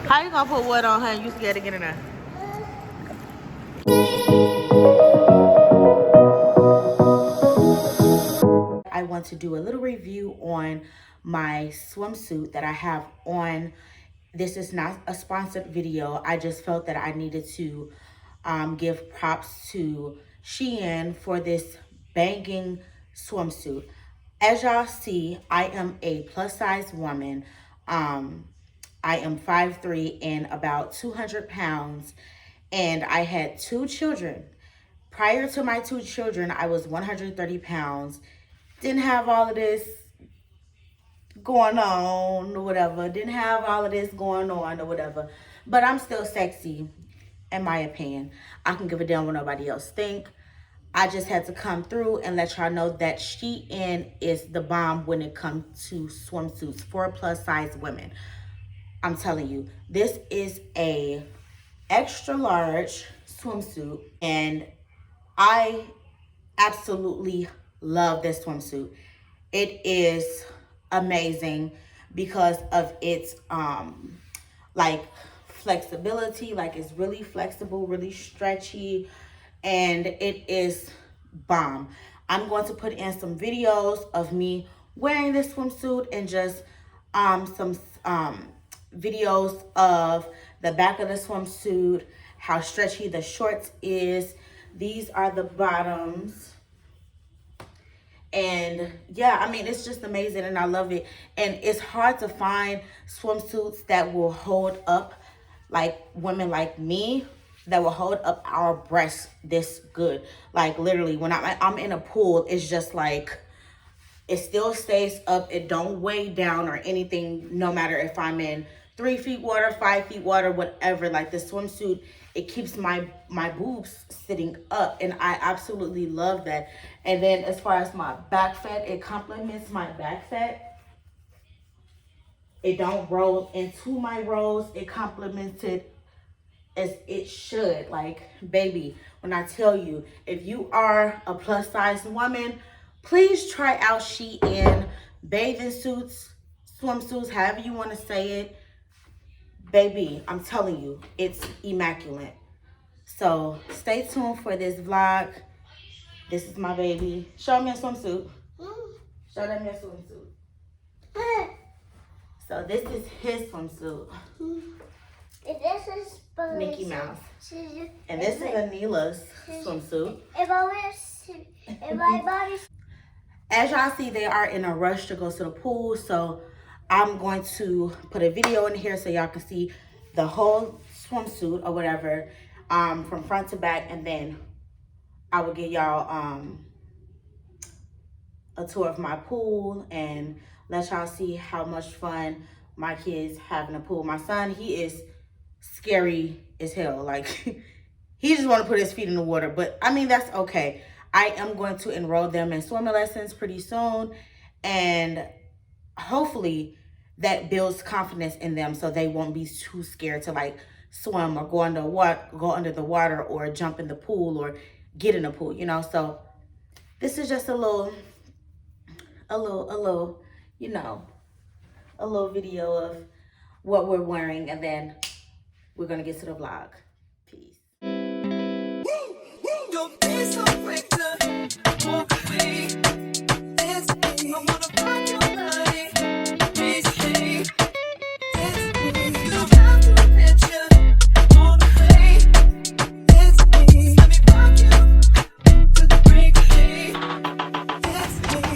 How you gonna put wood on her and you scared to get in there? I want to do a little review on my swimsuit that I have on. This is not a sponsored video. I just felt that I needed to give props to SHEIN for this banging swimsuit. As y'all see, I am a plus size woman. I am 5'3" and about 200 pounds, and I had 2 children. Prior to my 2 children, I was 130 pounds. Didn't have all of this going on or whatever. Didn't have all of this going on or whatever. But I'm still sexy, in my opinion. I can give a damn what nobody else think. I just had to come through and let y'all know that SHEIN is the bomb when it comes to swimsuits for plus size women. I'm telling you, this is a extra large swimsuit, and I absolutely love this swimsuit. It is amazing because of its like flexibility. Like, it's really flexible, really stretchy, and it is bomb. I'm going to put in some videos of me wearing this swimsuit and just some videos of the back of the swimsuit, how stretchy the shorts is. These are the bottoms. And yeah, I mean, it's just amazing and I love it. And it's hard to find swimsuits that will hold up, like women like me, that will hold up our breasts this good. Like, literally, when I'm in a pool, it's just like, it still stays up. It don't weigh down or anything, no matter if I'm in 3 feet water, 5 feet water, whatever. Like, the swimsuit, it keeps my boobs sitting up, and I absolutely love that. And then as far as my back fat, it complements my back fat. It don't roll into my rolls. It complements it as it should. Like, baby, when I tell you, if you are a plus size woman, please try out SHEIN bathing suits, swimsuits, however you want to say it. Baby, I'm telling you, it's immaculate. So stay tuned for this vlog. This is my baby. Show me a swimsuit. Show them your swimsuit. So this is his swimsuit. This is Mickey Mouse. And this is Anila's swimsuit. As y'all see, they are in a rush to go to the pool, so I'm going to put a video in here so y'all can see the whole swimsuit or whatever, from front to back, and then I will give y'all a tour of my pool and let y'all see how much fun my kids have in the pool. My son, he is scary as hell. Like, he just want to put his feet in the water, but I mean, that's okay. I am going to enroll them in swimming lessons pretty soon, and hopefully that builds confidence in them so they won't be too scared to like swim or go under the water or jump in the pool or get in the pool, you know. So this is just a little, you know, a little video of what we're wearing, and then we're gonna get to the vlog. Peace. Don't be so quick to walk away. I wanna find your body. Please stay. You don't have to admit you on the way. It's me. Let me rock you to the break of day. It's me.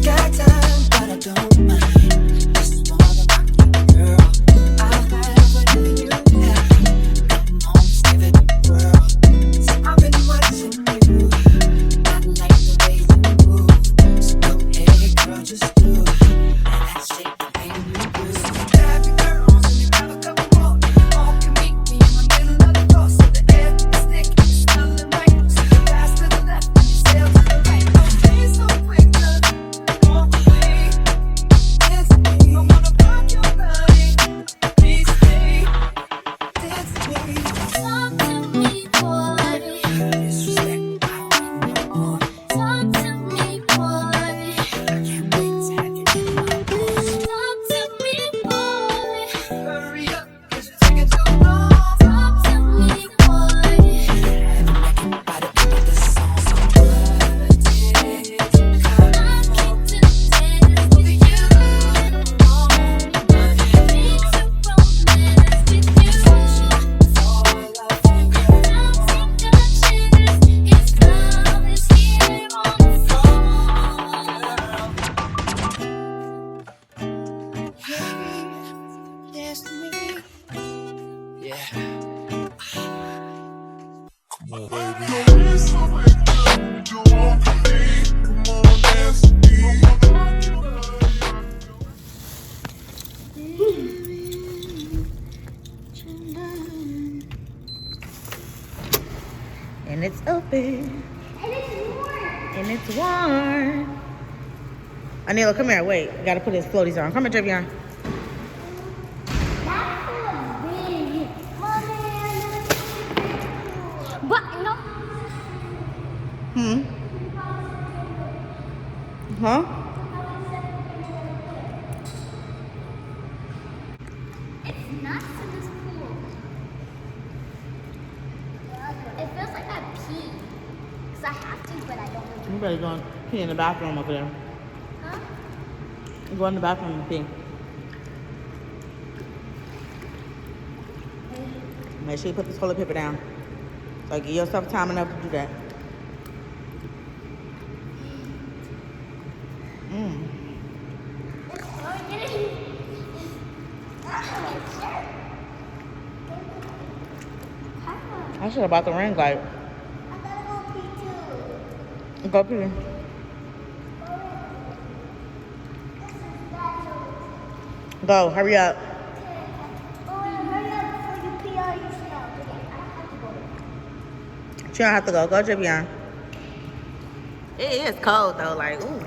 Got time, but I don't mind. Just wanna rock you, girl. I have everything you have. And it's open. And it's warm. And it's warm. Anila, come here. Wait. We gotta put his floaties on. Come here, Javion. That's so big. Mommy, but no. Huh? It's nuts in this pool. It feels like I pee. Because I have to, but I don't want to. You better go pee in the bathroom over there. Huh? Go in the bathroom and pee. Make sure you put the toilet paper down. So give yourself time enough to do that. I should have bought the ring light. I gotta go pee too. Go pee. Go, hurry up. Hurry up before you pee all your stuff. Okay, I have to go. You don't have to go. Go, Javion. It is cold though, like, ooh.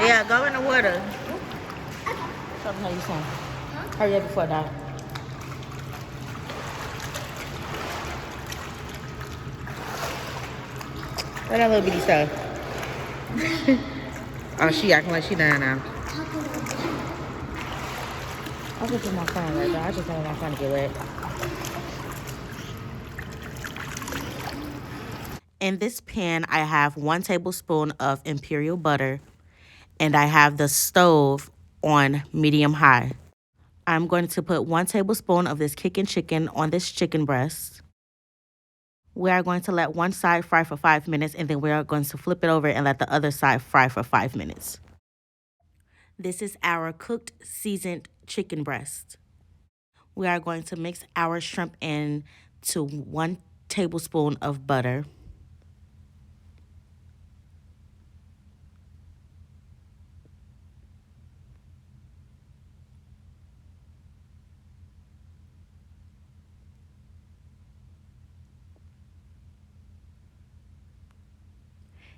Yeah, go in the water. Show me how you swim. Hurry up before I die. Look at that little bitty stuff. Oh, she acting like she dying now. I'll put my phone right there. I just don't want my phone to get wet. In this pan, I have 1 tablespoon of imperial butter, and I have the stove on medium high. I'm going to put 1 tablespoon of this kicking chicken on this chicken breast. We are going to let one side fry for 5 minutes, and then we are going to flip it over and let the other side fry for 5 minutes. This is our cooked, seasoned chicken breast. We are going to mix our shrimp in to 1 tablespoon of butter.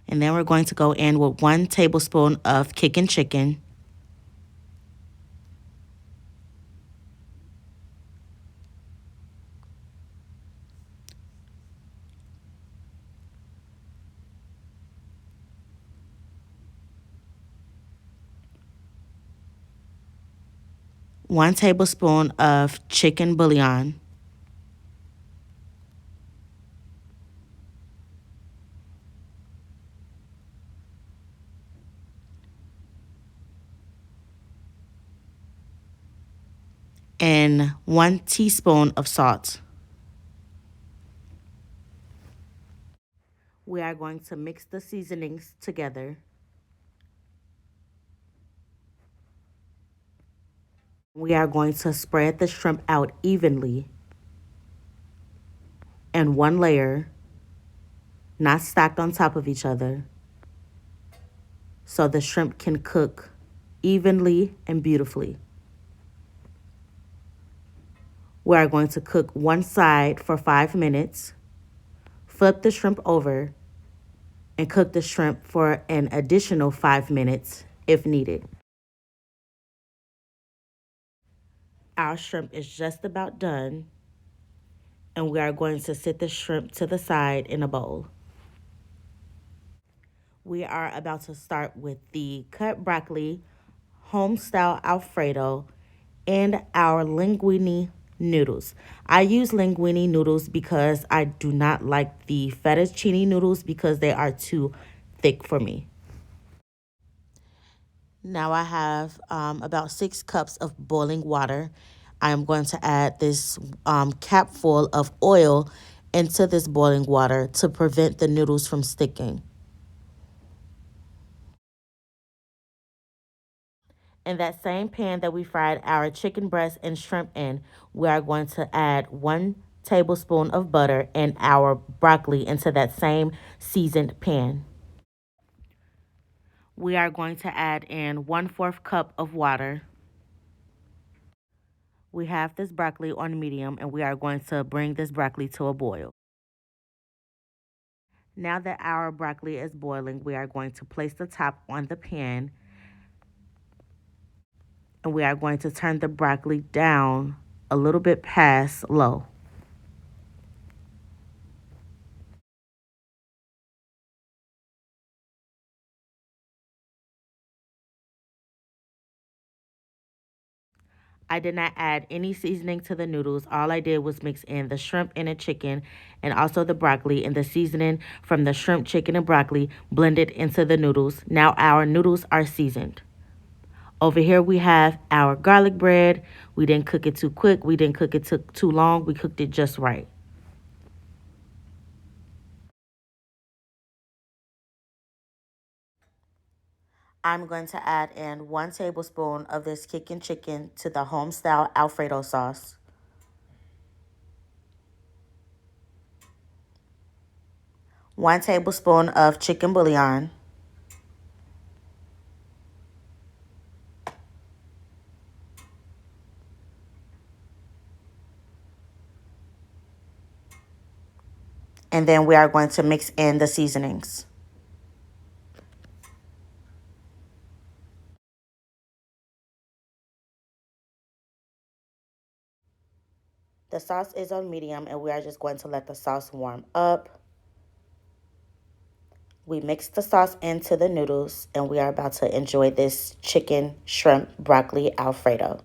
And then we're going to go in with 1 tablespoon of kicking chicken. One tablespoon of chicken bouillon. And 1 teaspoon of salt. We are going to mix the seasonings together. We are going to spread the shrimp out evenly in 1 layer, not stacked on top of each other, so the shrimp can cook evenly and beautifully. We are going to cook 1 side for 5 minutes, flip the shrimp over, and cook the shrimp for an additional 5 minutes if needed. Our shrimp is just about done, and we are going to set the shrimp to the side in a bowl. We are about to start with the cut broccoli, home-style Alfredo, and our linguine noodles. I use linguine noodles because I do not like the fettuccine noodles because they are too thick for me. Now I have about 6 cups of boiling water. I am going to add this cap full of oil into this boiling water to prevent the noodles from sticking. In that same pan that we fried our chicken breast and shrimp in, we are going to add 1 tablespoon of butter and our broccoli into that same seasoned pan. We are going to add in 1/4 cup of water. We have this broccoli on medium and we are going to bring this broccoli to a boil. Now that our broccoli is boiling, we are going to place the top on the pan and we are going to turn the broccoli down a little bit past low. I did not add any seasoning to the noodles. All I did was mix in the shrimp and the chicken and also the broccoli, and the seasoning from the shrimp, chicken, and broccoli blended into the noodles. Now our noodles are seasoned. Over here we have our garlic bread. We didn't cook it too quick. We didn't cook it too long. We cooked it just right. I'm going to add in 1 tablespoon of this kicking chicken to the home style Alfredo sauce. 1 tablespoon of chicken bouillon. And then we are going to mix in the seasonings. The sauce is on medium and we are just going to let the sauce warm up. We mix the sauce into the noodles and we are about to enjoy this chicken, shrimp, broccoli Alfredo.